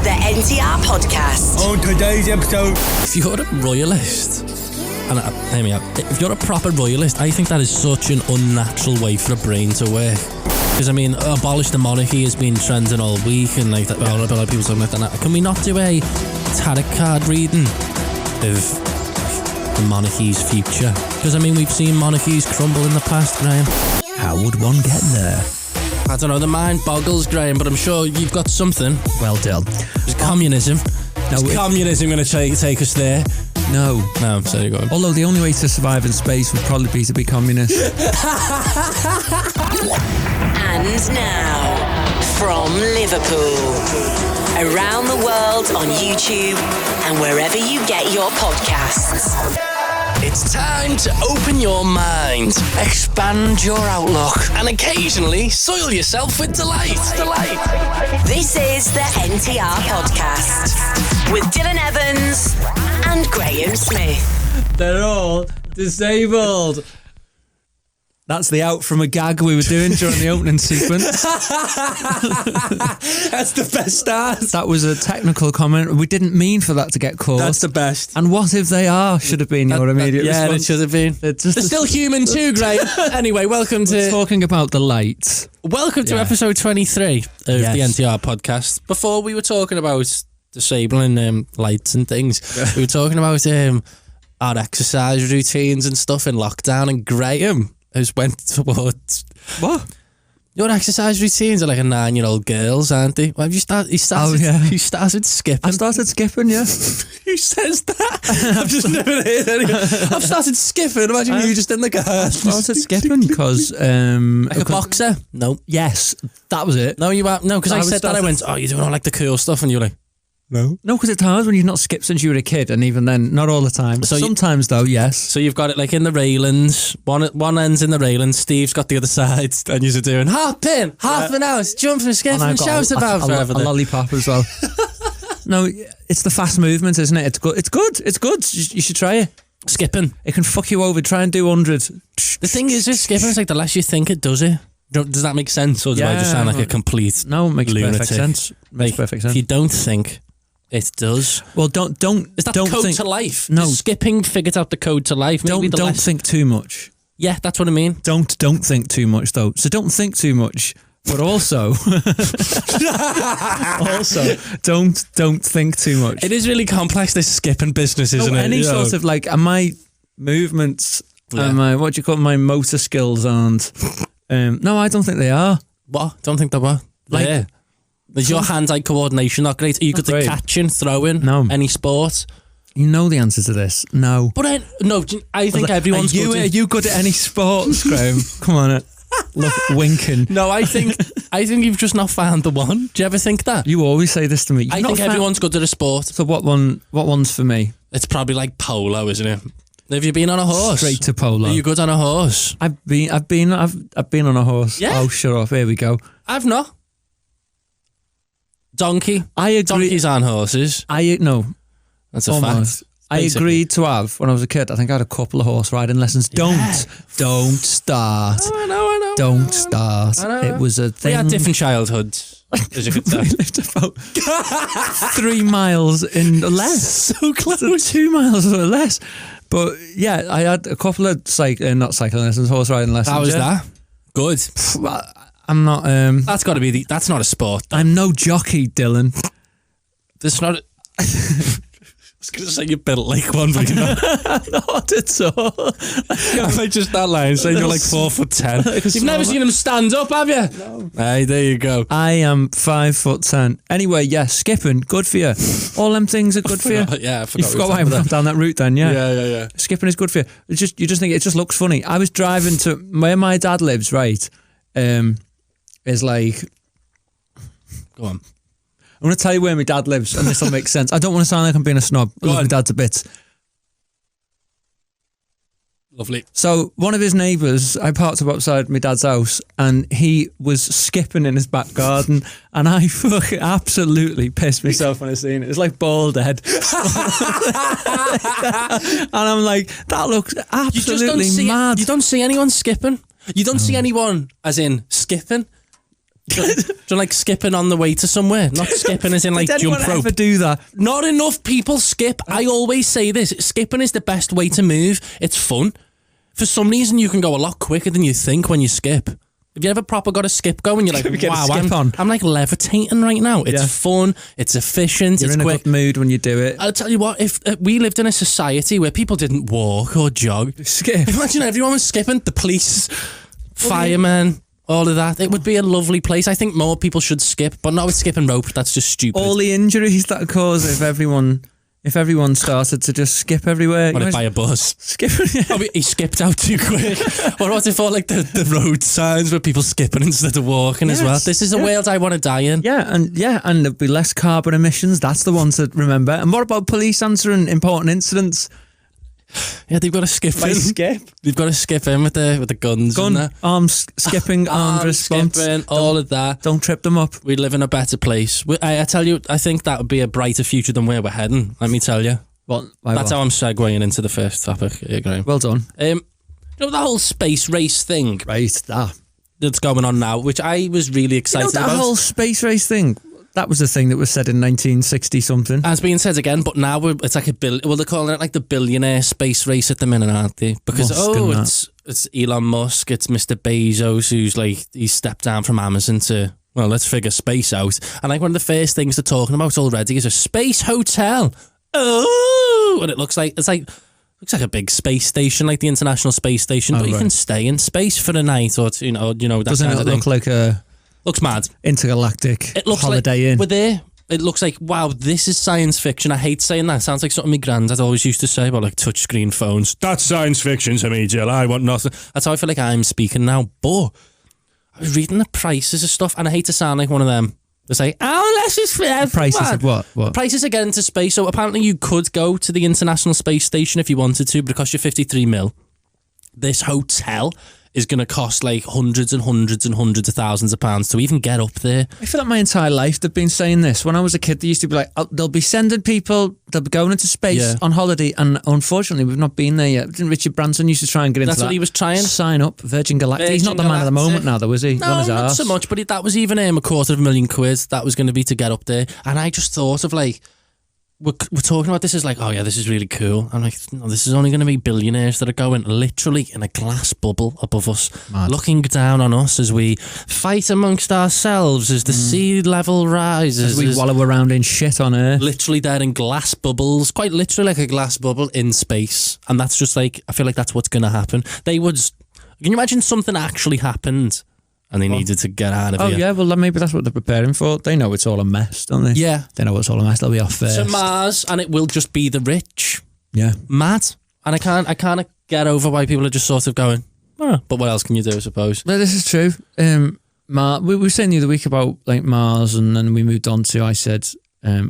the NTR podcast. On today's episode, if you're a royalist, and hear me out, if you're a proper royalist, I think that is such an unnatural way for a brain to work. Because I mean, abolish the monarchy has been trending all week, and like that, well, a lot of people talking about that. Can we not do a tarot card reading of the monarchy's future? Because I mean, we've seen monarchies crumble in the past, Graeme. how would one get there? I don't know, the mind boggles, Graeme, but I'm sure you've got something. Well done. Is communism? No, Is communism going to take us there? No. No, so you go. Although the only way to survive in space would probably be to be communist. And now, from Liverpool, around the world on YouTube and wherever you get your podcasts. It's time to open your mind, expand your outlook, and occasionally soil yourself with delight. This is the NTR podcast with Dylan Evans and Graeme Smith. They're all disabled. That's the out from a gag we were doing during the opening sequence. That's the best start. That was a technical comment. We didn't mean for that to get caught. That's the best. And what if they are? Should have been your immediate response. Yeah, it should have been. They're still human too, Graeme. Anyway, welcome to... Talking about the lights. Welcome to episode 23 of the NTR podcast. Before we were talking about disabling lights and things, we were talking about our exercise routines and stuff in lockdown, and Graeme has went towards... What? Your exercise routines are like a 9-year-old girl's, aren't they? Well, you started skipping. I started skipping, yeah. Who says that? I've just never heard anyone. I've started skipping. Imagine you just in the car. I started skipping because... like a boxer? No. Yes, that was it. No, you are. No, because I said that. I went, oh, you're doing all like the cool stuff, and you're like, no. No, because it's hard when you've not skipped since you were a kid, and even then, not all the time. So sometimes, though, yes. So you've got it like in the railings. One end's in the railings. Steve's got the other side, and you're doing half pin out, jumping, skipping, and shout about a lollipop as well. No, it's the fast movement, isn't it? It's good. It's good. You should try it. Skipping. It can fuck you over. Try and do 100. The thing is, with skipping, it's like the less you think it does it. Does that make sense, or do I just sound like a complete No, it makes lunatic? Perfect sense. Makes perfect sense. If you don't think... It does. Well, don't. Is that don't code think, to life? No. Skipping figured out the code to life. Maybe don't think too much. Yeah, that's what I mean. Don't think too much, though. So don't think too much, but also, don't think too much. It is really complex, this skipping business, isn't it? Any sort of like, my movements and my motor skills aren't. No, I don't think they are. What? Don't think they were. Like. Is your hand-eye coordination not great? Are you good at catching, throwing? No. Any sport? You know the answer to this. No. But I think everyone's good at... Are you good at any sports, Graeme? Come on. Look, winking. No, I think you've just not found the one. Do you ever think that? You always say this to me. I think everyone's good at a sport. So what one's for me? It's probably like polo, isn't it? Have you been on a horse? Straight to polo. Are you good on a horse? I've been on a horse. Yeah. Oh, shut up. Here we go. I've not. Donkey. I agree. Donkeys aren't horses. No. That's a fact. I agreed to have, when I was a kid, I think I had a couple of horse riding lessons. Don't start. I know. Don't start. I know. It was a thing. We had different childhoods, as you could tell. We lived about 3 miles in less. So close. 2 miles or less. But yeah, I had a couple of not cycling lessons, horse riding lessons. How was that? Good. I'm not... That's got to be that's not a sport. Though. I'm no jockey, Dylan. There's not... I was going to say you built like one, but you're not. Not at all. I just that line saying you're like 4'10". You've never seen him stand up, have you? No. Hey, there you go. I am 5'10". Anyway, yeah, skipping, good for you. All them things are good for you. Yeah, I forgot. You forgot why I went down that route then, yeah? Yeah. Skipping is good for you. You just think it just looks funny. I was driving to where my dad lives, right? Is like... Go on. I'm going to tell you where my dad lives, and this will make sense. I don't want to sound like I'm being a snob. I love my dad to bits. Lovely. So one of his neighbours, I parked up outside my dad's house, and he was skipping in his back garden, and I fucking absolutely pissed myself when I seen it. It's like bald head. And I'm like, that looks absolutely mad. You don't see anyone skipping. You don't see anyone, as in skipping. Do you like skipping on the way to somewhere? Not skipping as in like Did jump anyone rope. ever do that? Not enough people skip. I always say this. Skipping is the best way to move. It's fun. For some reason, you can go a lot quicker than you think when you skip. Have you ever proper got a skip going? You're like, Get a wow, skip on. I'm like levitating right now. It's fun. It's efficient. You're it's in quick. a good mood when you do it. I'll tell you what, if we lived in a society where people didn't walk or jog, Skip. imagine everyone was skipping, the police, firemen, all of that. It would be a lovely place. I think more people should skip, but not with skipping rope. That's just stupid. All the injuries that would cause if everyone started to just skip everywhere. Or by a bus. Skip. Oh, he skipped out too quick. Or what if all like the road signs where people skipping instead of walking as well? This is a world I want to die in. and there'd be less carbon emissions. That's the one to remember. And what about police answering important incidents? Yeah, they've got to skip in. Skip. They've got to skip in with the guns. Gun, arms, skipping, armed response. Skipping, all of that. Don't trip them up. We live in a better place. I tell you, I think that would be a brighter future than where we're heading. Let me tell you. That's how I'm segueing into the first topic here, Graeme. Well done. You know the whole space race thing? Right, that's going on now, which I was really excited about. That whole space race thing. That was the thing that was said in 1960 something. As being said again, but now it's like well, they're calling it like the billionaire space race at the minute, aren't they? Because it's Elon Musk, it's Mr. Bezos, who's like he's stepped down from Amazon to let's figure space out. And like one of the first things they're talking about already is a space hotel. Oh, and it looks like a big space station, like the International Space Station, but you can stay in space for a night or two, that Doesn't kind it of thing. look like a Looks mad. Intergalactic It looks Holiday Inn. We're there. It looks like, wow, this is science fiction. I hate saying that. It sounds like something my granddad always used to say about like touchscreen phones. That's science fiction to me, Jill. I want nothing. That's how I feel like I'm speaking now. But I was reading the prices of stuff, and I hate to sound like one of them. They say, let's just prices of what? Prices of getting to space. So apparently you could go to the International Space Station if you wanted to, but it cost you 53 mil. This hotel is going to cost like hundreds and hundreds and hundreds of thousands of pounds to even get up there. I feel like my entire life they've been saying this. When I was a kid, they used to be like, they'll be sending people, they'll be going into space on holiday, and unfortunately we've not been there yet. Didn't Richard Branson used to try and get into that? That's what he was trying. Sign up, Virgin Galactic. He's not the man of the moment now though, is he? No, not so much, but that was even £250,000 that was going to be to get up there. And I just thought of like, we're talking about this as like, oh yeah, this is really cool. I'm like, no, this is only going to be billionaires that are going literally in a glass bubble above us, looking down on us as we fight amongst ourselves as the sea level rises. As we wallow around in shit on Earth. Literally there in glass bubbles, quite literally like a glass bubble in space. And that's just like, I feel like that's what's going to happen. Can you imagine something actually happened? And they needed to get out of here. Oh, yeah, well, maybe that's what they're preparing for. They know it's all a mess, don't they? Yeah. They know it's all a mess. They'll be off first. To Mars, and it will just be the rich. Yeah. Mad. And I can't get over why people are just sort of going, but what else can you do, I suppose? No, this is true. We were saying the other week about like Mars, and then we moved on to, I said,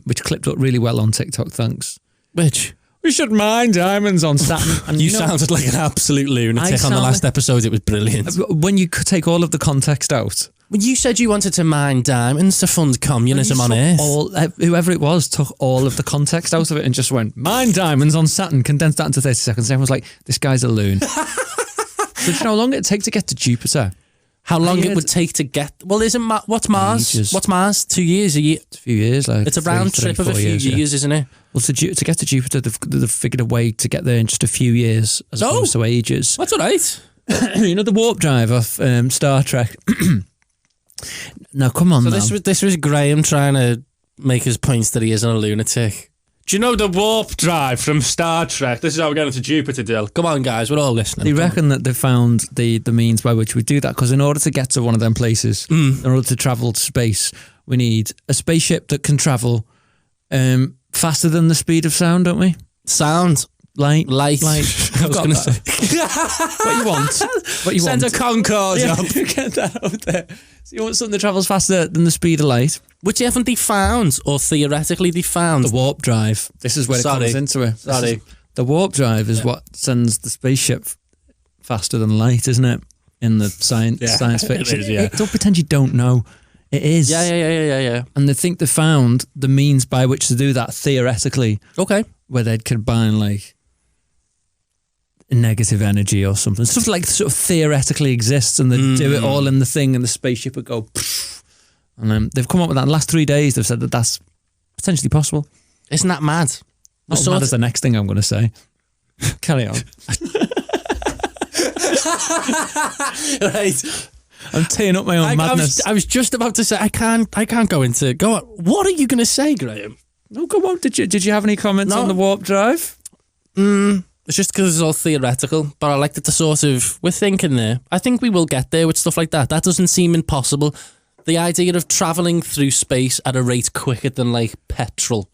which clipped up really well on TikTok, thanks. Which? We should mine diamonds on Saturn. And you sounded like an absolute lunatic on the last episode. It was brilliant. When you could take all of the context out. When you said you wanted to mine diamonds to fund communism on Earth. Whoever it was took all of the context out of it and just went, mine diamonds on Saturn, condensed that into 30 seconds. Everyone was like, this guy's a loon. So do you know how long it'd take to get to Jupiter? How long it would take to get... Well, what's Mars? Ages. What's Mars? 2 years? A year? It's a few years. Like it's a round trip of a few years, isn't it? Well, to get to Jupiter, they've figured a way to get there in just a few years as opposed to ages. That's all right. You know the warp drive of Star Trek? Now, come on, so this was Graeme trying to make his points that he isn't a lunatic. Do you know the warp drive from Star Trek? This is how we're getting to Jupiter, Dill. Come on, guys, we're all listening. They reckon that they found the means by which we do that, because in order to get to one of them places, in order to travel to space, we need a spaceship that can travel faster than the speed of sound, don't we? Sound. Light. I was going to say. What you want? Send a Concorde up. Get that out there. So you want something that travels faster than the speed of light? Which haven't they found, or theoretically they found? The warp drive. This is where it comes into it. The warp drive is what sends the spaceship faster than light, isn't it? In the science fiction. It is, Don't pretend you don't know. It is. Yeah. And they think they found the means by which to do that theoretically. Okay. Where they'd combine like negative energy or something. Stuff like sort of theoretically exists, and they'd do it all in the thing, and the spaceship would go And they've come up with that in the last 3 days. They've said that that's potentially possible. Isn't that mad? Not as mad as the next thing I'm going to say. Carry on. Right. I'm teeing up my own madness. I was just about to say, I can't go into... Go on. What are you going to say, Graeme? No, go on. Did you have any comments on the warp drive? It's just because it's all theoretical, but I like that the sort of... We're thinking there. I think we will get there with stuff like that. That doesn't seem impossible. The idea of travelling through space at a rate quicker than, like, petrol.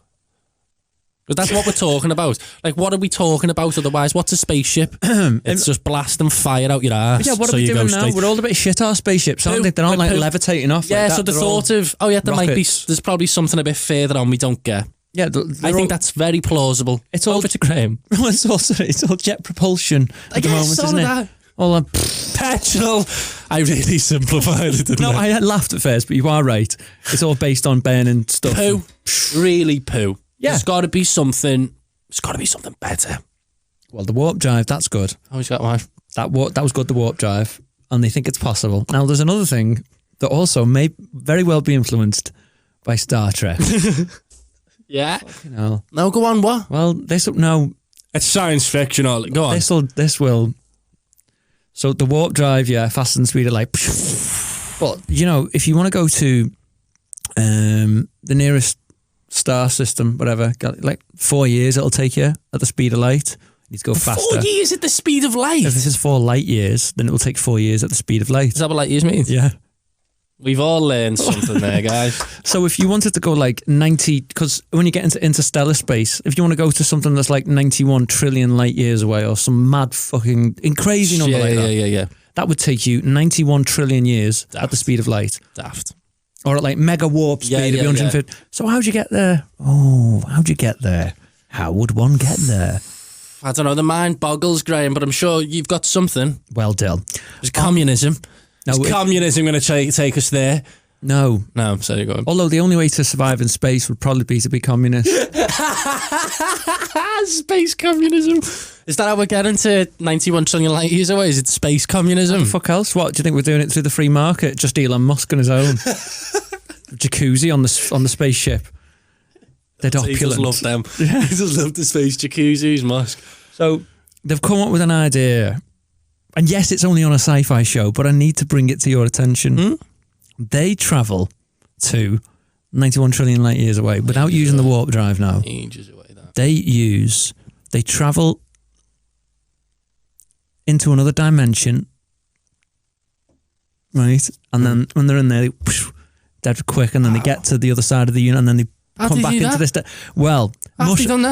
But that's what we're talking about. Like, what are we talking about otherwise? What's a spaceship? It's just blast and fire out your ass. Yeah, what are we doing now? We're all a bit shit our spaceships, aren't they? They're not like levitating off. Yeah, like that. So the thought of, there might be, there's probably something a bit further on we don't get. Yeah, I think that's very plausible. It's over to Graeme. It's all jet propulsion at the moment, isn't it? All petrol. I really simplified it, didn't I? I laughed at first, but you are right. It's all based on burning stuff. Poo. Really poo. Yeah. There's got to be something. There's got to be something better. Well, the warp drive, that's good. Oh, he's got one. That was good, the warp drive. And they think it's possible. Now, there's another thing that also may very well be influenced by Star Trek. Yeah. No, go on, what? Well, It's science fiction, all. Go on. This will... So the warp drive, faster than speed of light. But, if you want to go to the nearest star system, whatever, like 4 years it'll take you at the speed of light. You need to go faster. 4 years at the speed of light? If this is 4 light years, then it will take 4 years at the speed of light. Is that what light years means? Yeah. We've all learned something there, guys. So if you wanted to go like 90, because when you get into interstellar space, if you want to go to something that's like 91 trillion light years away or some mad fucking crazy number like that. Yeah. That would take you 91 trillion years at the speed of light. Daft. Or at like mega warp speed of 150. Yeah. So how'd you get there? How'd you get there? How would one get there? I don't know. The mind boggles, Graeme, but I'm sure you've got something. Well, Dill. There's communism. Is communism going to take us there? No. So you go. Although the only way to survive in space would probably be to be communist. Space communism. Is that how we're getting to 91 trillion light years away? Is it space communism? What the fuck else? What, do you think we're doing it through the free market? Just Elon Musk on his own. Jacuzzi on the spaceship. They're opulent. He does love them. He does love the space jacuzzis, Musk. So they've come up with an idea. And yes, it's only on a sci-fi show, but I need to bring it to your attention. They travel to 91 trillion light years away without using the warp drive now. Ages away, that. They travel into another dimension, right? And then when they're in there, dead quick, and then they get to the other side of the unit, and then they come back into this.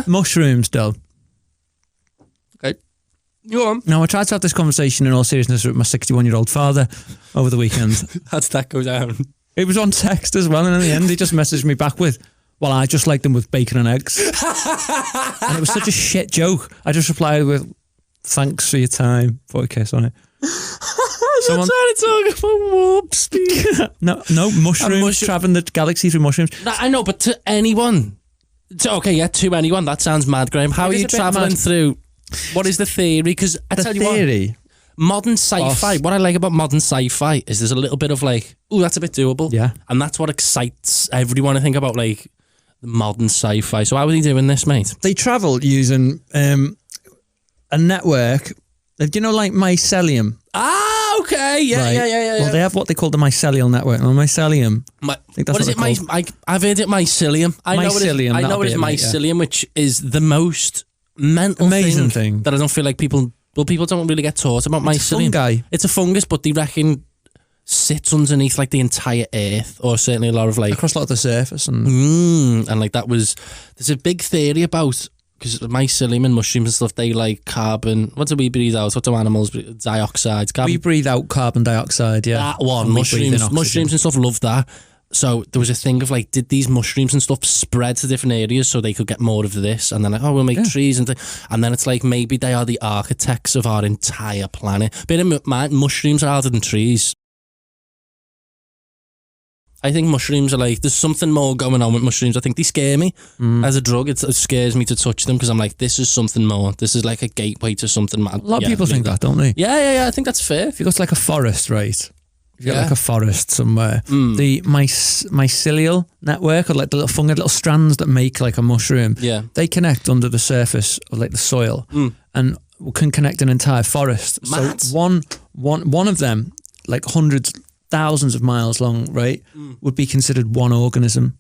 Mushrooms, though. Okay. Go on. Now, I tried to have this conversation in all seriousness with my 61-year-old father over the weekend. How did that go down? It was on text as well, and in the end, he just messaged me back with, well, I just like them with bacon and eggs. And it was such a shit joke. I just replied with, thanks for your time. Put a kiss on it. I'm trying to talk about warp speed. No, mushrooms, traveling the galaxy through mushrooms. I know, but to anyone. To anyone. That sounds mad, Graeme. How are you travelling through... What is the theory? Because I tell you what, modern sci-fi, what I like about modern sci-fi is there's a little bit of like, ooh, that's a bit doable. Yeah. And that's what excites everyone, I think, about like the modern sci-fi. So how are they doing this, mate? They travel using a network, do you know, like mycelium? Ah, okay. Yeah, right. Yeah. Well, they have what they call the Mycelial Network. Well, mycelium. I think that's what is it? I've heard it mycelium. I know it is mycelium, which is the most amazing thing that I don't feel like people don't really get taught about. Mycelium. Fungi. It's a fungus, but they reckon sits underneath like the entire earth, or certainly a lot of like across a lot of the surface, and like there's a big theory about, because mycelium and mushrooms and stuff, they like carbon. What do we breathe out? What do animals breathe? Dioxide. We breathe out carbon dioxide. Yeah, that one. Mushrooms and stuff love that. So there was a thing of like, did these mushrooms and stuff spread to different areas so they could get more of this? And then like, we'll make trees and and then it's like, maybe they are the architects of our entire planet. Bear in mind, mushrooms are harder than trees. I think mushrooms are like, there's something more going on with mushrooms. I think they scare me as a drug. It scares me to touch them because I'm like, this is something more. This is like a gateway to something mad. A lot of people think that, don't they? Yeah. I think that's fair. If you go to like a forest, right? If you got like a forest somewhere, the mycelial network, or like the little fungi, little strands that make like a mushroom, they connect under the surface of like the soil and can connect an entire forest. Mad. So one of them, like hundreds, thousands of miles long, right, would be considered one organism,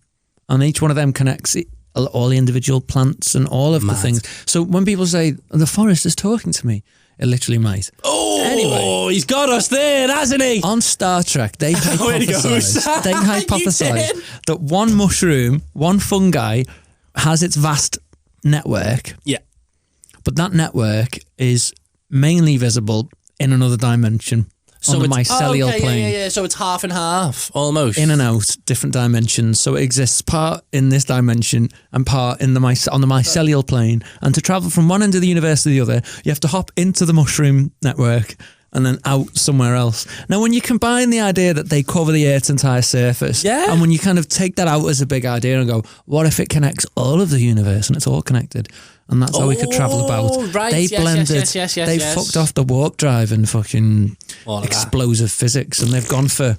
and each one of them connects all the individual plants and all of the things. So when people say the forest is talking to me, it literally might. Oh, anyway, he's got us there, hasn't he? On Star Trek, they hypothesized that one mushroom, one fungi, has its vast network. Yeah. But that network is mainly visible in another dimension. So on the mycelial plane. Yeah. So it's half and half, almost. In and out, different dimensions. So it exists part in this dimension and part on the mycelial plane. And to travel from one end of the universe to the other, you have to hop into the mushroom network and then out somewhere else. Now, when you combine the idea that they cover the Earth's entire surface, and when you kind of take that out as a big idea and go, what if it connects all of the universe and it's all connected? And that's how we could travel about. Right. They blended, they fucked off the warp drive and fucking explosive physics, and they've gone for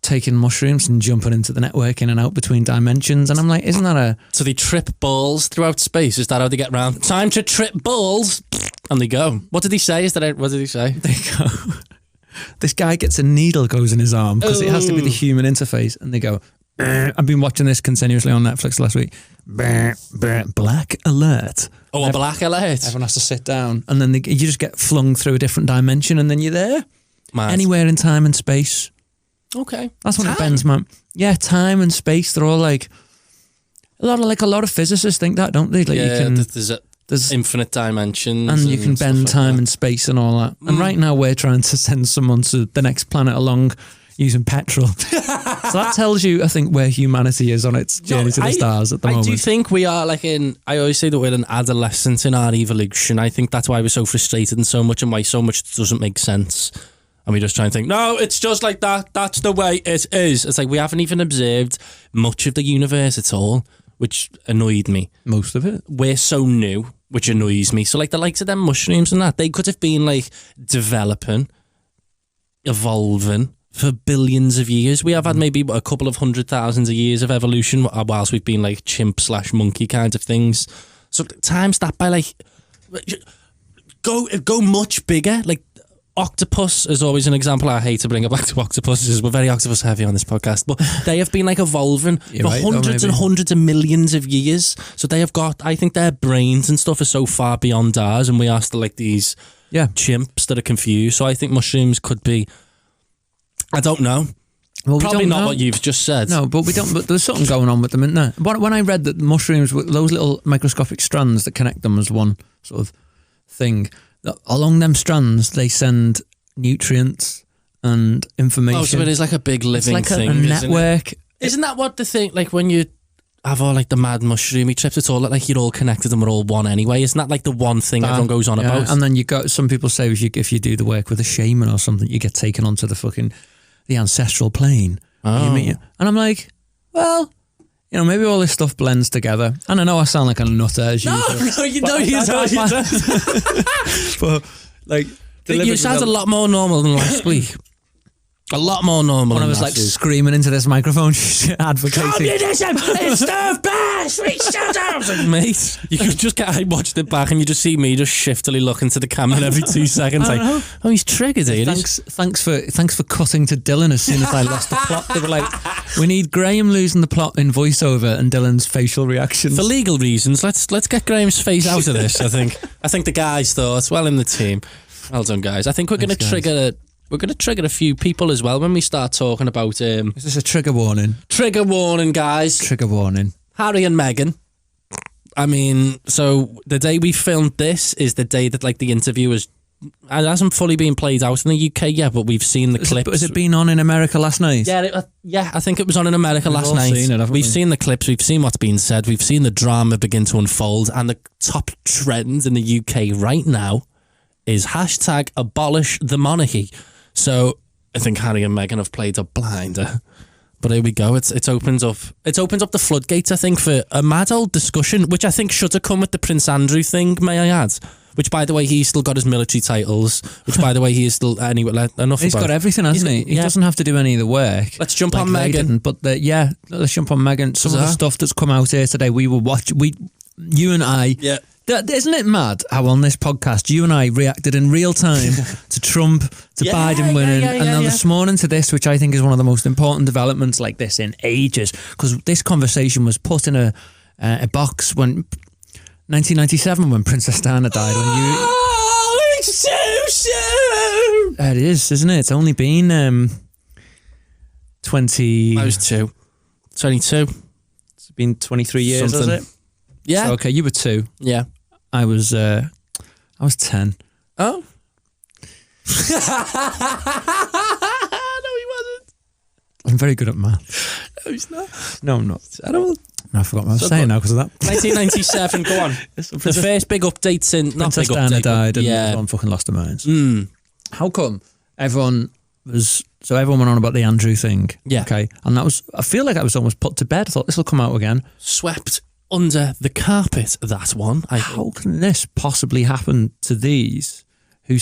taking mushrooms and jumping into the network in and out between dimensions. And I'm like, isn't that a... So they trip balls throughout space? Is that how they get round? Time to trip balls! And they go. What did he say? What did he say? They go... This guy gets a needle goes in his arm because it has to be the human interface, and they go... I've been watching this continuously on Netflix last week. Black alert. Oh, a black alert. Everyone has to sit down, and then you just get flung through a different dimension, and then you're there. Mad. Anywhere in time and space. Okay. That's when it bends, man. Yeah, time and space, they're all like... A lot of physicists think that, don't they? Like there's infinite dimensions. And you can bend time and space and all that. And right now we're trying to send someone to the next planet along using petrol. So that tells you, I think, where humanity is on its journey to the stars at the moment. I do think we are I always say that we're an adolescent in our evolution. I think that's why we're so frustrated and so much, and why so much doesn't make sense. And we just try and think, no, it's just like that. That's the way it is. It's like we haven't even observed much of the universe at all, which annoyed me. Most of it. We're so new, which annoys me. So like the likes of them mushrooms and that, they could have been like developing, evolving for billions of years. We have had maybe a couple of 100,000 of years of evolution whilst we've been like chimp/monkey kinds of things. So times that by like go much bigger. Like octopus is always an example. I hate to bring it back to octopuses. We're very octopus heavy on this podcast, but they have been like evolving for hundreds and hundreds of millions of years. So they have got, I think their brains and stuff are so far beyond ours, and we are still like these chimps that are confused. So I think mushrooms could be, I don't know. Well, probably not what you've just said. No, but we don't. But there's something going on with them, isn't there? When I read that mushrooms, those little microscopic strands that connect them as one sort of thing, along them strands they send nutrients and information. Oh, so it is like a big living thing. It's like a network. Isn't that what the thing? Like when you have all like the mad mushroomy trips, it's all like you're all connected and we're all one anyway. Isn't that like the one thing everyone goes on about? And then you got some people say if you do the work with a shaman or something, you get taken onto the ancestral plane. Oh. And I'm like, well, maybe all this stuff blends together. And I know I sound like a nutter as usual. No, you don't. But like, you sound a lot more normal than last week. A lot more normal. When I was like screaming into this microphone, advocating. Communism is the best. We shut up, mate. You could just I watched it back, and you just see me just shiftily looking to the camera every 2 seconds, like, oh, he's triggered here. Thanks for cutting to Dylan as soon as I lost the plot. They were like, we need Graeme losing the plot in voiceover and Dylan's facial reactions for legal reasons. Let's get Graeme's face out of this. I think the guys thought well in the team. Well done, guys. I think we're going to trigger. We're going to trigger a few people as well when we start talking about... Is this a trigger warning? Trigger warning, guys. Trigger warning. Harry and Meghan. I mean, so the day we filmed this is the day that like the interview it hasn't fully been played out in the UK yet, but we've seen the clips. Has it been on in America last night? Yeah, I think it was on in America last night. We've seen the clips, we've seen what's been said, we've seen the drama begin to unfold, and the top trend in the UK right now is #abolish the monarchy. So I think Harry and Meghan have played a blinder. But here we go. It opens up the floodgates, I think, for a mad old discussion, which I think should have come with the Prince Andrew thing, may I add. Which, by the way, he's still got his military titles. Which, by the way, he is still enough. He's got everything, hasn't he? He doesn't have to do any of the work. Let's jump on Meghan. But let's jump on Meghan. Some of the stuff that's come out here today, you and I. Yeah. Isn't it mad how on this podcast you and I reacted in real time to Trump, to Biden winning, and then this morning to this, which I think is one of the most important developments like this in ages, because this conversation was put in a box when 1997 when Princess Diana died. It's so soon. It is, isn't it? It's only been 20. I was 2. 22. It's been 23 years, has it? Yeah. So, okay, you were 2. Yeah. I was 10. Oh. No, he wasn't. I'm very good at math. No, he's not. No, I'm not. Terrible. No, I forgot what I was saying now because of that. 1997, go on. The first big update since... Princess Diana died and everyone fucking lost their minds. How come everyone went on about the Andrew thing? Yeah. Okay. And that was... I feel like I was almost put to bed. I thought, this will come out again. Swept under the carpet, that one. How can this possibly happen to these who've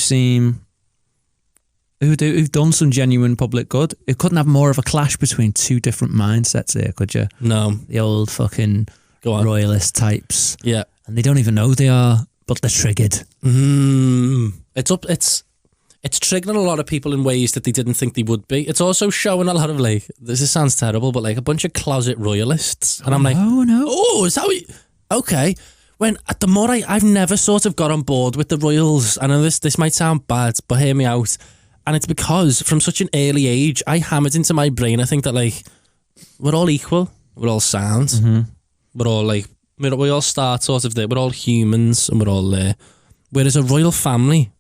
done some genuine public good? It couldn't have more of a clash between two different mindsets here, could you? No. The old fucking royalist types. Yeah. And they don't even know they are, but they're triggered. It's triggering a lot of people in ways that they didn't think they would be. It's also showing a lot of this sounds terrible, but a bunch of closet royalists. And I'm like, oh, is that what you... Okay. When the more I've never sort of got on board with the royals. I know this might sound bad, but hear me out. And it's because from such an early age, I hammered into my brain, I think that we're all equal. We're all sound. Mm-hmm. We're all we all start sort of there. We're all humans and we're all there. Whereas a royal family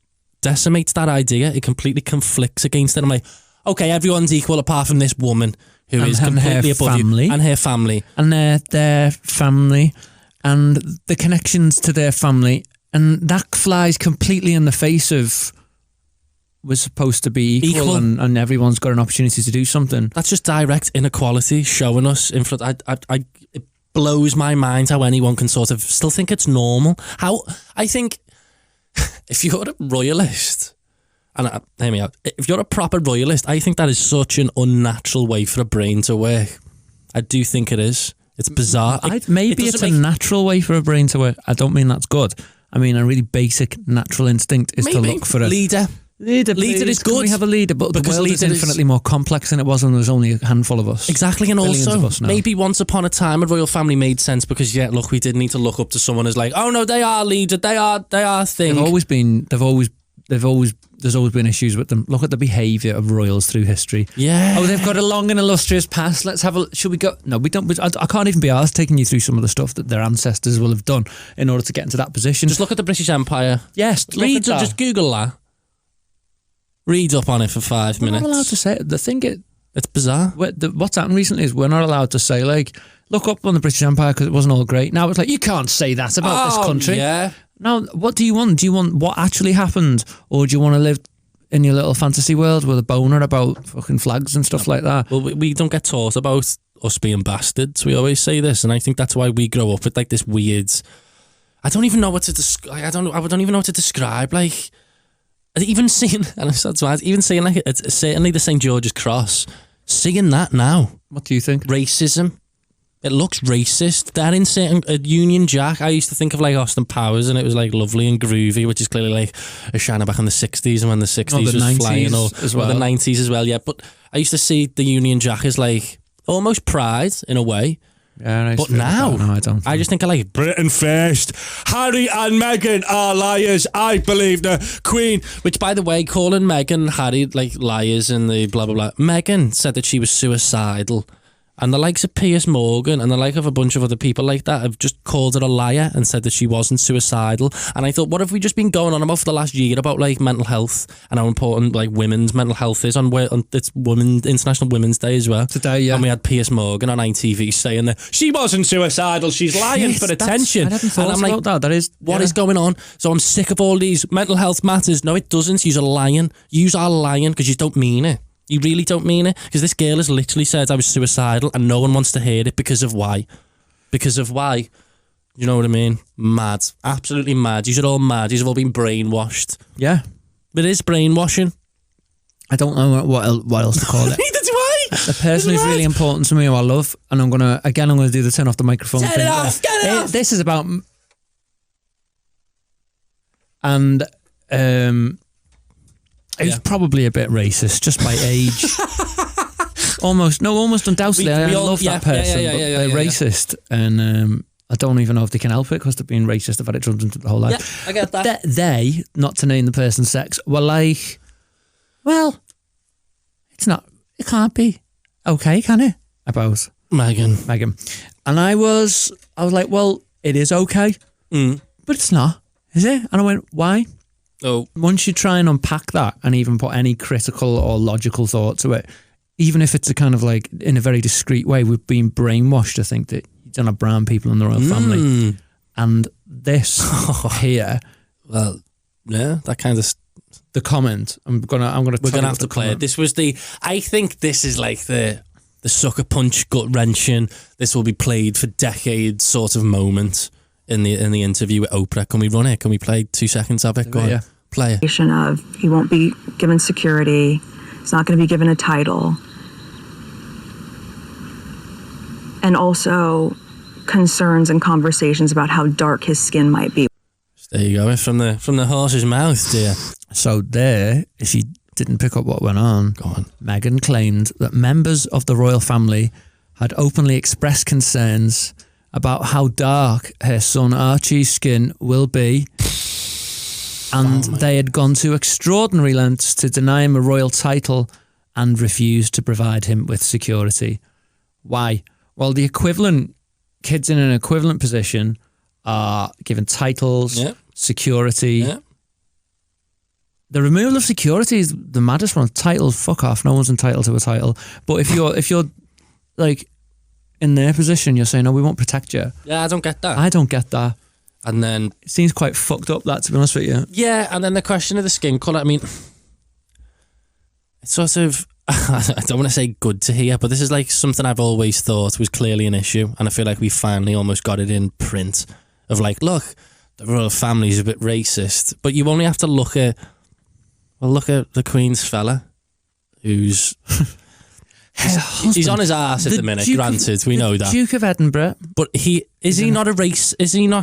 decimates that idea. It completely conflicts against it. I'm like, okay, everyone's equal apart from this woman who is completely above you. And her family. And their family. And the connections to their family. And that flies completely in the face of we're supposed to be equal. And everyone's got an opportunity to do something. That's just direct inequality showing us in front. It blows my mind how anyone can sort of still think it's normal. How I think if you're a royalist, and hear me out, if you're a proper royalist, I think that is such an unnatural way for a brain to work. I do think it is. It's bizarre. It's a natural way for a brain to work. I don't mean that's good. I mean a really basic natural instinct is to look for a leader. Leader is good. We have a leader, but because the world is infinitely more complex than it was when there was only a handful of us. Exactly, and also maybe once upon a time a royal family made sense because we didn't need to look up to someone as oh no, they are leader, they are thing. There's always been issues with them. Look at the behaviour of royals through history. Yeah. Oh, they've got a long and illustrious past. Let's have a... Should we go... No, we don't... I can't even be arsed taking you through some of the stuff that their ancestors will have done in order to get into that position. Just look at the British Empire. Yes. Just Google that. Read up on it for 5 minutes. We're not allowed to say it. The thing it's bizarre. What's happened recently is we're not allowed to say look up on the British Empire because it wasn't all great. Now it's you can't say that about this country. Yeah. Now, what do you want? Do you want what actually happened, or do you want to live in your little fantasy world with a boner about fucking flags and stuff like that? Well, we don't get taught about us being bastards. We always say this, and I think that's why we grow up with this weird. I don't even know what to describe. I don't even know what to describe. Even seeing, and even seeing it's certainly the St. George's Cross, seeing that now. What do you think? Racism. It looks racist. They're in certain Union Jack. I used to think of Austin Powers, and it was lovely and groovy, which is clearly a shiner back in the 60s and when the 60s was flying, or the 90s as well. Yeah, but I used to see the Union Jack as almost pride in a way. Yeah, but now I don't. I just think of Britain first. Harry and Meghan are liars. I believe the Queen. Which, by the way, calling Meghan and Harry liars and the blah blah blah. Meghan said that she was suicidal. And the likes of Piers Morgan and the like of a bunch of other people like that have just called her a liar and said that she wasn't suicidal. And I thought, what have we just been going on about for the last year about mental health and how important women's mental health is on it's International Women's Day as well today? Yeah, and we had Piers Morgan on ITV saying that she wasn't suicidal, she's lying for attention. I hadn't thought about that. That is what is going on. So I'm sick of all these mental health matters. No, it doesn't. You're lying. You are lying because you don't mean it. You really don't mean it, because this girl has literally said I was suicidal and no one wants to hear it because of why. Because of why? You know what I mean? Mad. Absolutely mad. You're all mad. You've all been brainwashed. Yeah. It is brainwashing. I don't know what else to call it. Neither do I. The person who's really important to me, who I love, and I'm gonna do the turn off the microphone Turn thing. it off. Get it off. This is about, and he's probably a bit racist just by age. almost undoubtedly. I love that person, but they're racist, and I don't even know if they can help it because they've been racist. They've had it drummed into the whole life. Yeah, I get that. They, not to name the person's sex, were like, well, it's not. It can't be okay, can it? About Meghan. And I was like, well, it is okay, but it's not, is it? And I went, why? Oh, once you try and unpack that and even put any critical or logical thought to it, even if it's a kind of like in a very discreet way, we've been brainwashed to think that you don't have brown people in the royal family, and this here. Well, yeah, that kind of. The comment. We're gonna have to play it. This was I think this is like the sucker punch, gut wrenching. This will be played for decades sort of moment in the interview with Oprah. Can we run it? Can we play 2 seconds of it? Go on. Yeah. Play it. Of he won't be given security. He's not going to be given a title, and also concerns and conversations about how dark his skin might be. There you go, from the horse's mouth, dear. So there, if you didn't pick up what went on, Meghan claimed that members of the royal family had openly expressed concerns about how dark her son Archie's skin will be, and they had gone to extraordinary lengths to deny him a royal title and refused to provide him with security. Why? Well, the equivalent kids in an equivalent position are given titles, security. Yeah. The removal of security is the maddest one. Titles, fuck off. No one's entitled to a title. But if you're like in their position, you're saying, "No, we won't protect you." Yeah, I don't get that. I don't get that. And then it seems quite fucked up. That, to be honest with you. Yeah, and then the question of the skin colour. I mean, it's sort of. I don't want to say good to hear, but this is like something I've always thought was clearly an issue, and I feel like we finally almost got it in print. Of like, look, the royal family's a bit racist, but you only have to look at the Queen's fella, who's he's on his arse at the minute. Granted, we know that Duke of Edinburgh, but is he not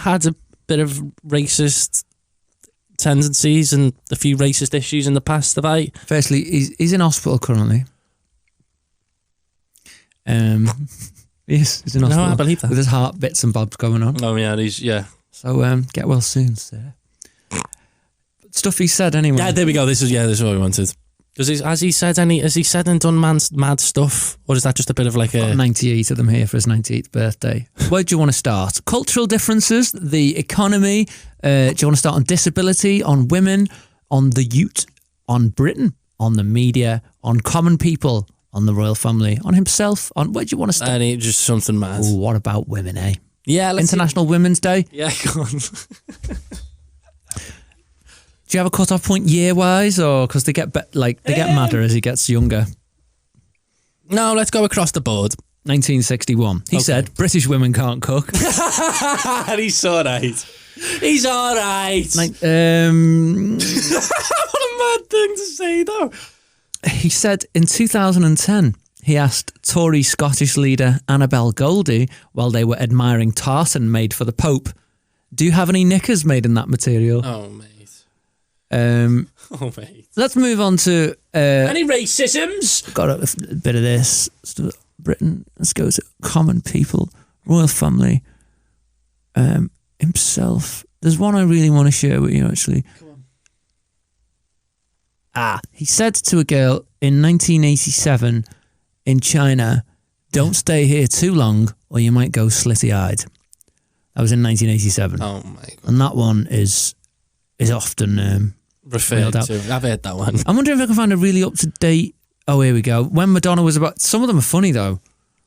had a bit of racist tendencies and a few racist issues in the past? Have I? Firstly, he's in hospital currently. Yes, he's in hospital. No, I believe that. With his heart bits and bobs going on. Oh yeah, So get well soon, sir. Stuff he said anyway. Yeah, there we go. This is what we wanted. Has he said and done mad stuff, or is that just a bit of like a 98 of them here for his 98th birthday? Where do you want to start? Cultural differences, the economy. Do you want to start on disability, on women, on the youth, on Britain, on the media, on common people, on the royal family, on himself? On where do you want to start? Just something mad. Oh, what about women, eh? Yeah, International Women's Day. Yeah, go on. Do you have a cut-off point year-wise, or because they get madder as he gets younger? No, let's go across the board. 1961. He said British women can't cook. And he's all right. He's all right. What a mad thing to say, though. He said in 2010, he asked Tory Scottish leader Annabel Goldie, while they were admiring tartan made for the Pope, "Do you have any knickers made in that material?" Oh, mate. Mate. Let's move on to... any racisms? Got a bit of this. Britain. Let's go to common people, royal family, himself. There's one I really want to share with you, actually. Come on. He said to a girl in 1987 in China, "Don't stay here too long or you might go slitty-eyed." That was in 1987. Oh, my God. And that one is often... referred to. I've heard that one. I'm wondering if I can find a really up-to-date... Oh, here we go. When Madonna was about... Some of them are funny, though.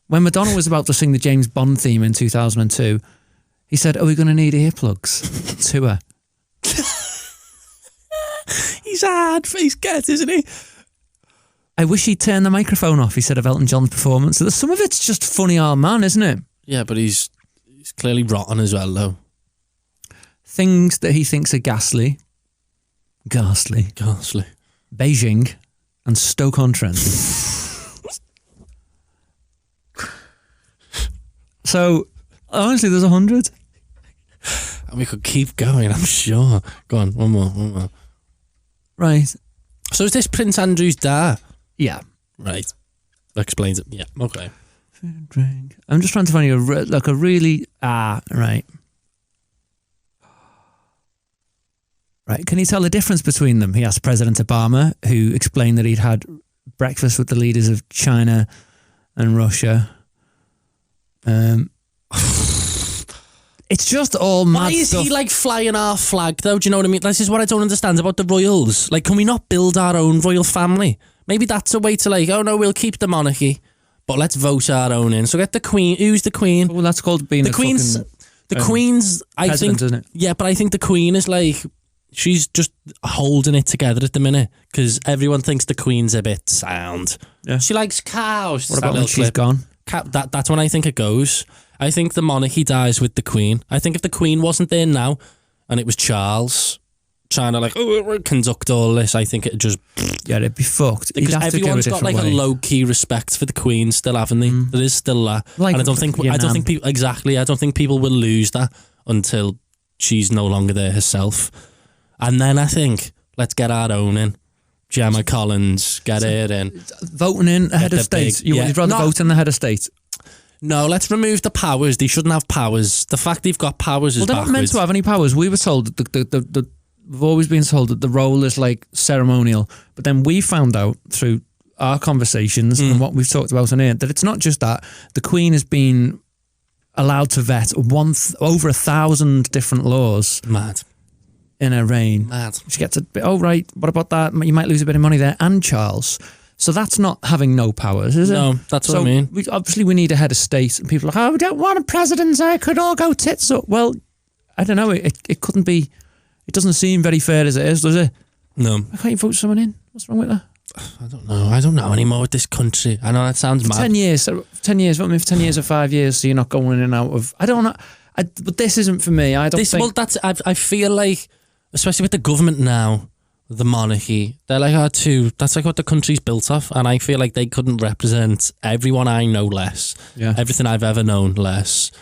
When Madonna was about to sing the James Bond theme in 2002, he said, "Are we going to need earplugs?" to her. He's a hard-face cat, isn't he? "I wish he'd turn the microphone off," he said of Elton John's performance. So some of it's just funny old man, isn't it? Yeah, but he's He's clearly rotten as well, though. Things that he thinks are ghastly. Beijing and Stoke-on-Trent. So, honestly, there's 100. And we could keep going, I'm sure. Go on, one more. Right. So is this Prince Andrew's dad? Yeah. Right. That explains it. Yeah, okay. Food and drink. I'm just trying to find you a really... right. Right, can you tell the difference between them? He asked President Obama, who explained that he'd had breakfast with the leaders of China and Russia. It's just all mad Why is stuff. he like flying our flag though? Do you know what I mean? This is what I don't understand about the royals. Like, can we not build our own royal family? Maybe that's a way to like, oh no, we'll keep the monarchy, but let's vote our own in. So get the Queen. Who's the Queen? Well, that's called being the Queen's. The Queen's. I think. Isn't it? Yeah, but I think the Queen is like, she's just holding it together at the minute because everyone thinks the Queen's a bit sound. Yeah. She likes cows. What about when she's gone? That's when I think it goes. I think the monarchy dies with the Queen. I think if the Queen wasn't there now and it was Charles trying to like conduct all this, I think it'd just... Yeah, it'd be fucked. Because everyone's got like a low-key respect for the Queen still, haven't they? There is still that. Like, and I don't think people... Exactly. I don't think people will lose that until she's no longer there herself. And then I think, let's get our own in. Gemma Collins, get her in. Voting in a head of state. You'd rather vote in the head of state? No, let's remove the powers. They shouldn't have powers. The fact they've got powers is they're not meant to have any powers. We were told that we've always been told that the role is like ceremonial, but then we found out through our conversations and what we've talked about on here that it's not just that. The Queen has been allowed to vet over 1,000 different laws. Mad. In her reign. Mad. She gets a bit, oh right, what about that? You might lose a bit of money there. And Charles. So that's not having no powers, is it? No, that's what I mean. Obviously we need a head of state. And people are like, oh, we don't want a president. I could all go tits up. Well, I don't know. It couldn't be. It doesn't seem very fair as it is, does it? No. Why can't you vote someone in? What's wrong with that? I don't know anymore with this country. I know that sounds mad. 10 years. 10 years. Vote me for 10 years or 5 years so you're not going in and out of... I don't know. But this isn't for me. I feel like, especially with the government now, the monarchy, they're like that's like what the country's built off, and I feel like they couldn't represent everyone I know less, everything I've ever known less.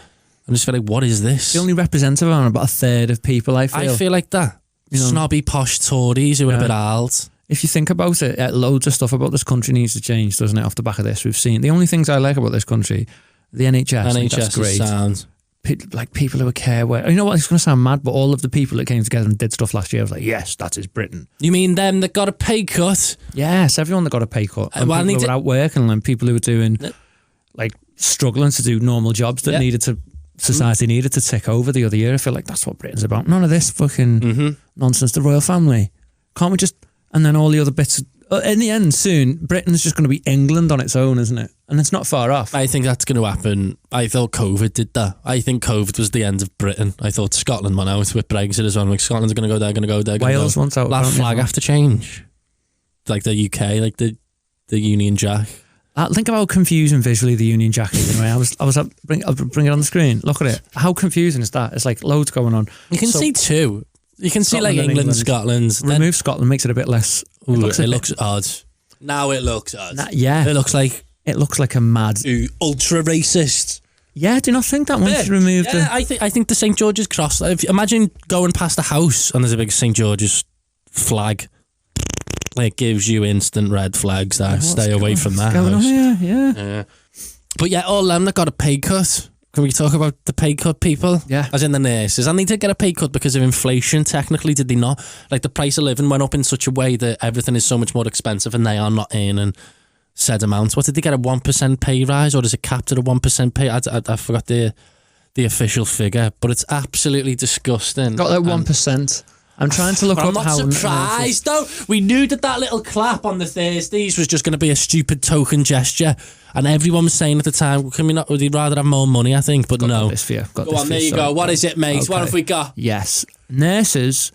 I just feel like, what is this? The only representative on about a third of people, I feel like that. Snobby posh Tories who are a bit old. If you think about it, loads of stuff about this country needs to change, doesn't it? Off the back of this, we've seen the only things I like about this country, the NHS that's great. Sound. Like people who care where, you know what, it's going to sound mad, but all of the people that came together and did stuff last year, I was like, yes, that is Britain. You mean them that got a pay cut? Yes, everyone that got a pay cut. And people who were out working, and people who were doing, like, struggling to do normal jobs that society needed to tick over the other year. I feel like that's what Britain's about. None of this fucking nonsense, the royal family. Can't we just, and then all the other bits, in the end, soon, Britain's just going to be England on its own, isn't it? And it's not far off. I think that's going to happen. I thought COVID did that. I think COVID was the end of Britain. I thought Scotland went out with Brexit as well. Like, Scotland's going to go there, going to go there. Wales wants out. That flag have to change. Like the UK, like the Union Jack. Think about how confusing visually the Union Jack is. Anyway, I'll bring it on the screen. Look at it. How confusing is that? It's like loads going on. You can see two. You can see like England, Scotland. Remove Scotland, makes it a bit less. It looks odd. Now it looks odd. It looks like a mad ultra racist. Yeah, do you not think that once you remove the... I think the St. George's cross. Imagine going past a house and there's a big St. George's flag. It gives you instant red flags. Stay away from that house. Yeah. But yeah, all them that got a pay cut. Can we talk about the pay cut people? Yeah. As in the nurses. And they did get a pay cut because of inflation, technically, did they not? Like, the price of living went up in such a way that everything is so much more expensive and they are not earning said amounts. What did they get, a 1% pay rise, or is it capped at a 1% pay? I forgot the official figure, but it's absolutely disgusting. Got that 1%. I'm trying to look up how... I'm not surprised, though. We knew that little clap on the Thursdays was just going to be a stupid token gesture. And everyone was saying at the time, would you rather have more money, I think, but no. Go on, there you go. What is it, mate? Okay. What have we got? Yes. Nurses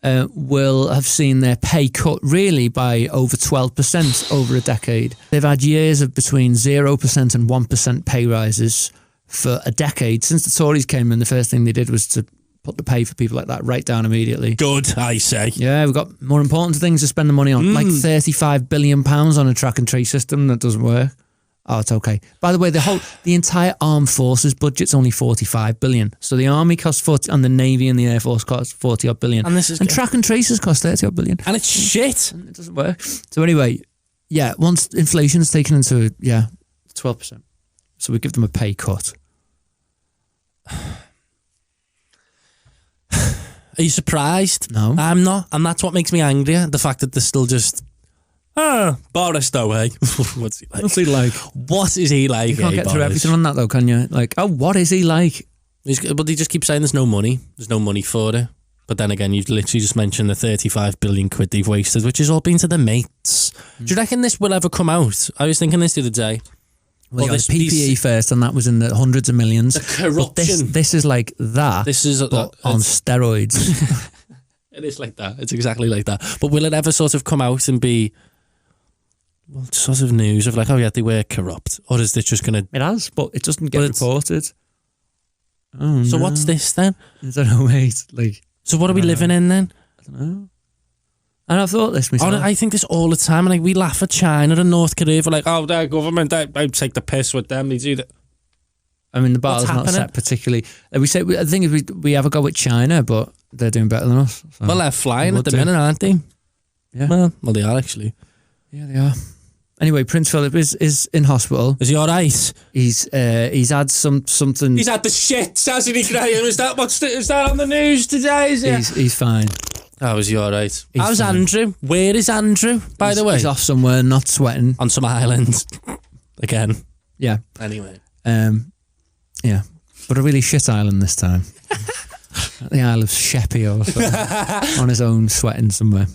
will have seen their pay cut really by over 12% over a decade. They've had years of between 0% and 1% pay rises for a decade. Since the Tories came in, the first thing they did was to put the pay for people like that right down immediately. Good, I say. Yeah, we've got more important things to spend the money on, like £35 billion on a track and trace system that doesn't work. Oh, it's okay. By the way, the entire armed forces budget's only 45 billion. So the army costs 40, and the navy and the air force costs 40 odd billion. And track and traces cost 30 odd billion. And it's shit. And it doesn't work. So anyway, yeah, once inflation's taken into 12%. So we give them a pay cut. Are you surprised? No. I'm not. And that's what makes me angry. The fact that they're still just, Boris though, eh? What's he like? What's he like? What is he like? You can't get through everything on that though, can you? Like, what is he like? But they just keep saying there's no money. There's no money for it. But then again, you've literally just mentioned the 35 billion quid they've wasted, which has all been to the mates. Do you reckon this will ever come out? I was thinking this the other day. Well, this PPE first, and that was in the hundreds of millions. The corruption. This is like that. This is but on steroids. It is like that. It's exactly like that. But will it ever sort of come out and be sort of news of like, oh yeah, they were corrupt, or is this just going to? It has, but it doesn't get reported. Oh, so no. what's this then? I don't know, mate. Like, so what are we living in then? I don't know. And I've thought this myself. I think this all the time. And like, we laugh at China and North Korea for like, oh, their government, they take the piss with them. They do that. I mean, the bar's not set particularly. I think if we have a go with China, but they're doing better than us. So. Well, they're flying at the minute, aren't they? Yeah. Well, they are actually. Yeah, they are. Anyway, Prince Philip is in hospital. Is he all right? He's had something. He's had the shit, hasn't he, Graeme? Is that on the news today? Is it? He's fine. Oh, is he all right? How's fine. Andrew? Where is Andrew, by the way? He's off somewhere, not sweating. On some island. Again. Yeah. Anyway. Yeah. But a really shit island this time. The Isle of Sheppey or something. On his own, sweating somewhere.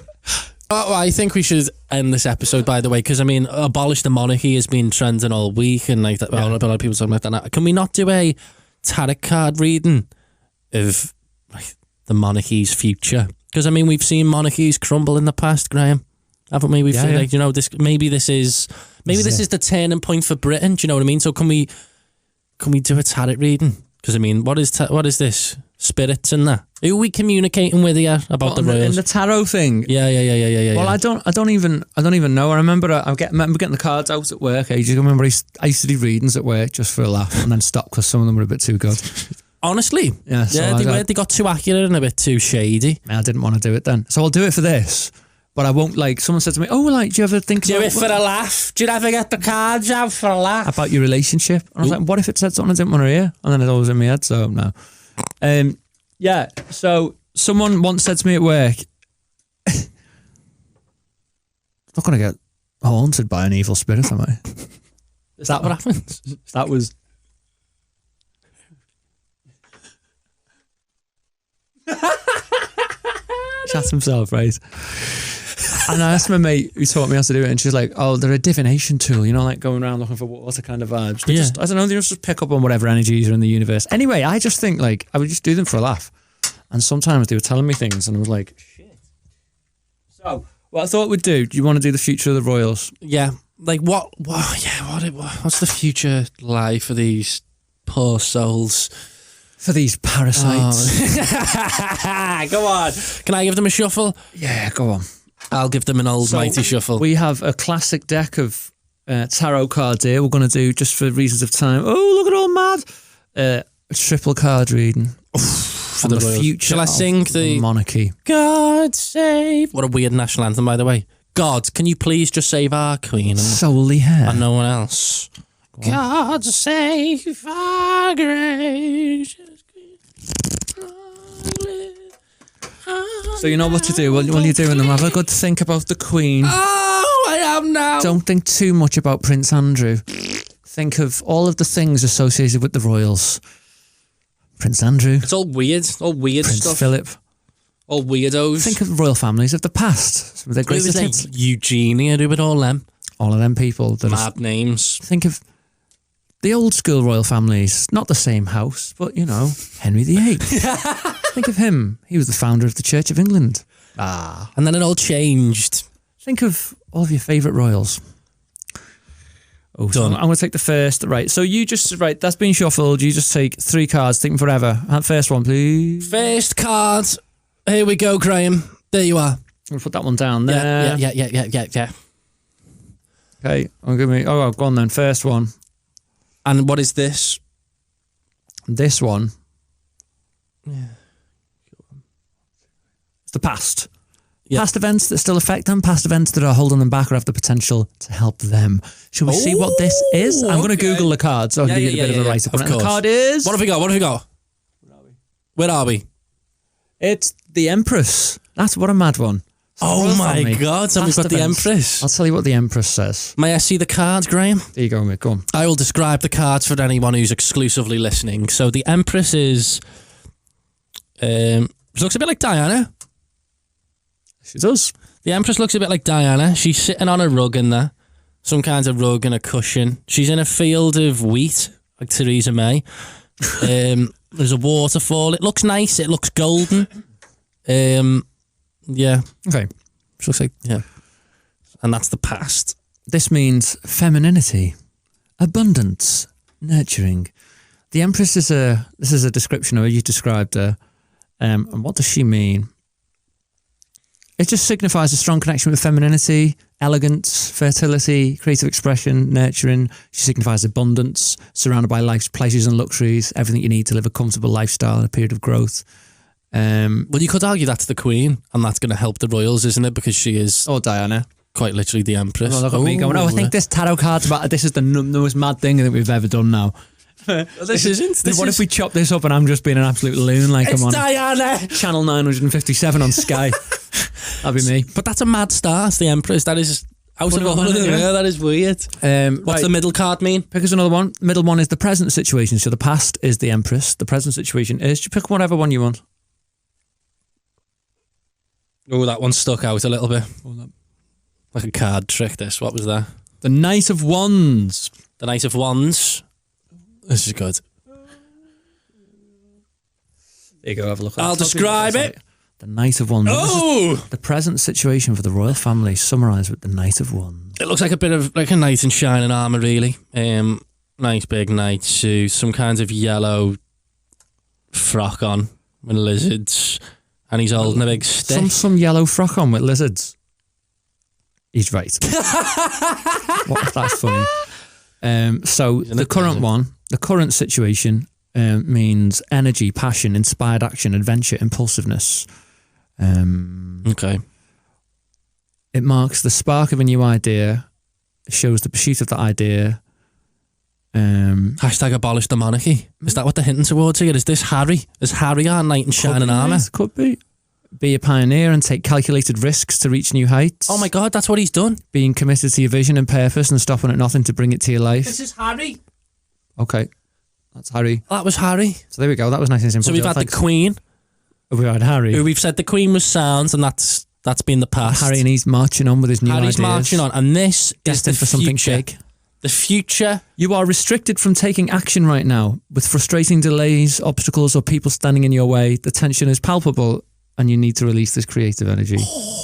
Oh, I think we should end this episode, by the way, because, I mean, Abolish the Monarchy has been trending all week, and like that, a lot of people talking about that now. Can we not do a tarot card reading of like the monarchy's future? Because, I mean, we've seen monarchies crumble in the past, Graeme, haven't we? We've seen, like, you know, this is the turning point for Britain. Do you know what I mean? So can we do a tarot reading? Because, I mean, what is this? Spirits and that. Who are we communicating with here about the royals? In the tarot thing? Yeah. Well, I don't even know. I remember getting the cards out at work ages ago. I remember I used to do readings at work just for a laugh and then stop because some of them were a bit too good. Honestly? Yeah. So they got too accurate and a bit too shady. I didn't want to do it then. So I'll do it for this. But I won't, like, someone said to me, oh, like, do you ever think do it for a laugh? Do you ever get the cards out for a laugh? About your relationship? And I was like, what if it said something I didn't want to hear? And then it always in my head, so no. Yeah, so someone once said to me at work, I'm not going to get haunted by an evil spirit, am I? Is that what happens? That was... Shot himself, right? And I asked my mate who taught me how to do it, and she's like, oh, they're a divination tool, you know, like going around looking for water kind of vibes. They just, I don't know, they just pick up on whatever energies are in the universe. Anyway, I just think, like, I would just do them for a laugh. And sometimes they were telling me things, and I was like, shit. So, what I thought we'd do you want to do the future of the royals? Yeah. Like, what's the future like for these poor souls? For these parasites. Oh. Go on. Can I give them a shuffle? Yeah, go on. I'll give them an mighty shuffle. We have a classic deck of tarot cards here. We're going to do, just for reasons of time, look at all mad, a triple card reading for the future. Shall I sing the monarchy? God save. What a weird national anthem, by the way. God, can you please just save our queen? Solely her. And no one else. God save our gracious queen. So you know what to do when you're doing them. Have a good think about the Queen. Oh, I am now. Don't think too much about Prince Andrew. Think of all of the things associated with the royals. Prince Andrew. It's all weird. All weird Prince stuff. Philip. All weirdos. Think of the royal families of the past. Some of their greatest hits. Eugenia, do it all them. All of them people. Mad names. Think of the old school royal families. Not the same house, but, you know, Henry VIII. Think of him. He was the founder of the Church of England. And then it all changed. Think of all of your favourite royals. Oh, so Done. I'm going to take the first. Right. So you just, right, that's been shuffled. You just take 3 cards. Take them forever. First one, please. First card. Here we go, Graeme. There you are. We'll put that one down there. Yeah. Okay. Go on then. First one. And what is this? This one. Yeah. It's the past. Yep. Past events that still affect them, past events that are holding them back or have the potential to help them. Shall we see what this is? I'm going to Google the card so I can give you a bit of a write-up. The card is... What have we got? Where are we? It's the Empress. That's what a mad one. Oh my God, so we've got the Empress. I'll tell you what the Empress says. May I see the cards, Graeme? There you go, mate. Go on. I will describe the cards for anyone who's exclusively listening. So the Empress is... she looks a bit like Diana. She does. The Empress looks a bit like Diana. She's sitting on a rug in there. Some kind of rug and a cushion. She's in a field of wheat, like Theresa May. There's a waterfall. It looks nice. It looks golden. Yeah. Okay. Which looks like, yeah. And that's the past. This means femininity, abundance, nurturing. The Empress is this is a description of her. You described her. And what does she mean? It just signifies a strong connection with femininity, elegance, fertility, creative expression, nurturing. She signifies abundance, surrounded by life's pleasures and luxuries, everything you need to live a comfortable lifestyle in a period of growth. Well, you could argue that's the Queen, and that's going to help the royals, isn't it? Because she is... Or Diana. Quite literally the Empress. Well, look at me going, I think this tarot card's about... This is the most mad thing that we've ever done now. This isn't. What if we chop this up and I'm just being an absolute loon like I'm on Diana! Channel 957 on Sky? That'd be me. But that's a mad start, the Empress. That is out of order. Yeah, that is weird. What's the middle card mean? Pick us another one. Middle one is the present situation. So the past is the Empress. The present situation is... You pick whatever one you want. Oh, that one stuck out a little bit. Like a card trick, this. What was that? The Knight of Wands. The Knight of Wands. This is good. There you go, have a look at I'll describe it. The Knight of Wands. Oh! The present situation for the royal family summarised with the Knight of Wands. It looks like a bit of like a knight in shining armour, really. Nice big knight suit, some kind of yellow frock on with lizards, and he's holding a big stick. Some yellow frock on with lizards. He's right. That's funny. So the current one, the current situation means energy, passion, inspired action, adventure, impulsiveness. Okay. It marks the spark of a new idea, shows the pursuit of that idea. Hashtag abolish the monarchy. Is that what they're hinting towards here? Is this Harry? Is Harry our knight in shining armour? Could be. Be a pioneer and take calculated risks to reach new heights. Oh my God, that's what he's done. Being committed to your vision and purpose and stopping at nothing to bring it to your life. This is Harry. Okay. That's Harry. That was Harry. So there we go. That was nice and simple. So we've had the Queen. We've had Harry. Who we've said the Queen was sound, and that's been the past. Harry, and he's marching on with his new ideas. Harry's marching on, and this destined is for something big. The future. You are restricted from taking action right now with frustrating delays, obstacles, or people standing in your way. The tension is palpable, and you need to release this creative energy.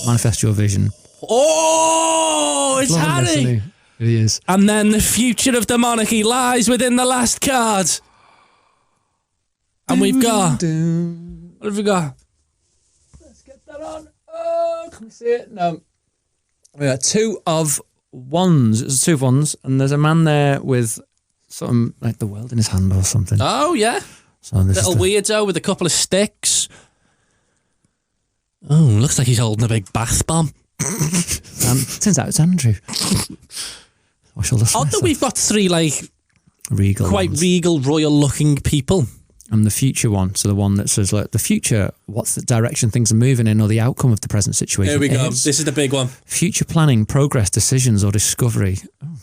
Manifest your vision. Oh, it's Harry. It is. And then the future of the monarchy lies within the last card. And we've got... What have we got? Let's get that on. Oh, can we see it? No. We got 2 of Wands. It's 2 of Wands, and there's a man there with something like the world in his hand or something. Oh, yeah. So this little weirdo with a couple of sticks. Oh, looks like he's holding a big bath bomb. Turns out it's Andrew. Odd that we've got 3 like regal, quite ones. Regal, royal-looking people. And the future one, so the one that says, like, the future, what's the direction things are moving in or the outcome of the present situation. Here we go. This is the big one. Future planning, progress, decisions or discovery. Oh.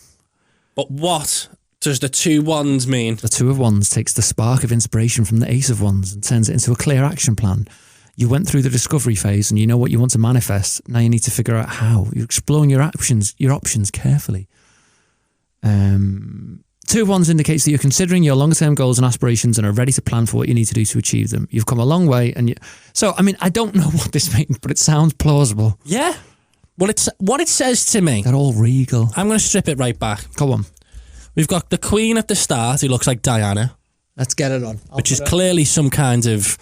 But what does the 2 wands mean? The 2 of Wands takes the spark of inspiration from the Ace of Wands and turns it into a clear action plan. You went through the discovery phase and you know what you want to manifest. Now you need to figure out how. You're exploring your options carefully. 2 of Wands indicates that you're considering your longer-term goals and aspirations and are ready to plan for what you need to do to achieve them. You've come a long way, and so I mean, I don't know what this means, but it sounds plausible. Yeah. Well, it's what it says to me. They're all regal. I'm going to strip it right back. Go on. We've got the Queen at the start, who looks like Diana. Let's get it on. Which is clearly some kind of...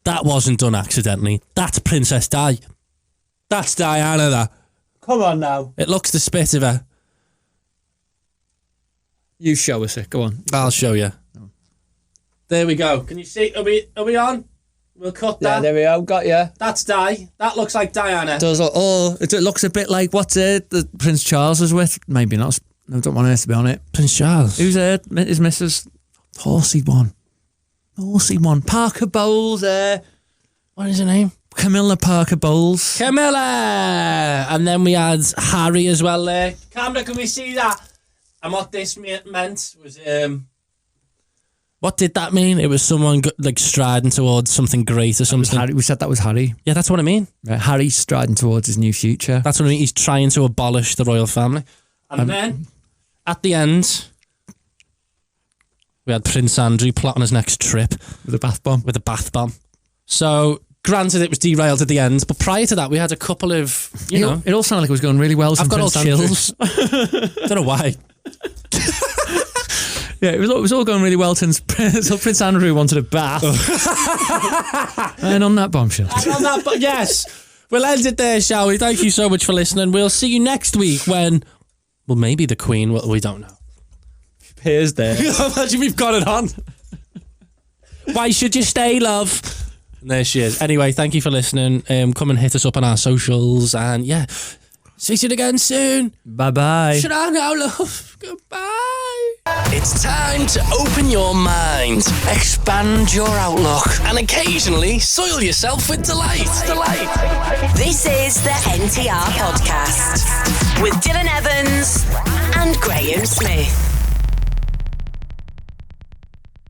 That wasn't done accidentally. That's Princess Di. That's Diana, that. Come on now. It looks the spit of her. You show us it. Go on. I'll show you. There we go. Can you see? Are we on? We'll cut that. Yeah, there we go. Got you. That's Di. That looks like Diana. It does. It looks a bit like what's it that Prince Charles is with. Maybe not. I don't want her to be on it. Prince Charles. Who's there? His missus. Horsey one. Parker Bowles there. What is her name? Camilla Parker Bowles. Camilla! And then we had Harry as well there. Camera, can we see that? And what this meant was... What did that mean? It was someone like striding towards something great or something. Harry. We said that was Harry. Yeah, that's what I mean. Right, Harry's striding towards his new future. That's what I mean. He's trying to abolish the royal family. And then, at the end, we had Prince Andrew plotting his next trip. With a bath bomb. So, granted it was derailed at the end, but prior to that we had a couple of, you know... It all sounded like it was going really well. I've got all chills. Don't know why. Yeah, it was all going really well since Prince Andrew wanted a bath. And on that bombshell. Yes. We'll end it there, shall we? Thank you so much for listening. We'll see you next week when... Well, maybe the Queen, we don't know. Appears there. Imagine we've got it on. Why should you stay, love? And there she is. Anyway, thank you for listening. Come and hit us up on our socials. And yeah, see you again soon. Bye-bye. Shut up now, love. Goodbye. It's time to open your mind, expand your outlook, and occasionally soil yourself with delight. This is the NTR podcast with Dylan Evans and Graeme Smith.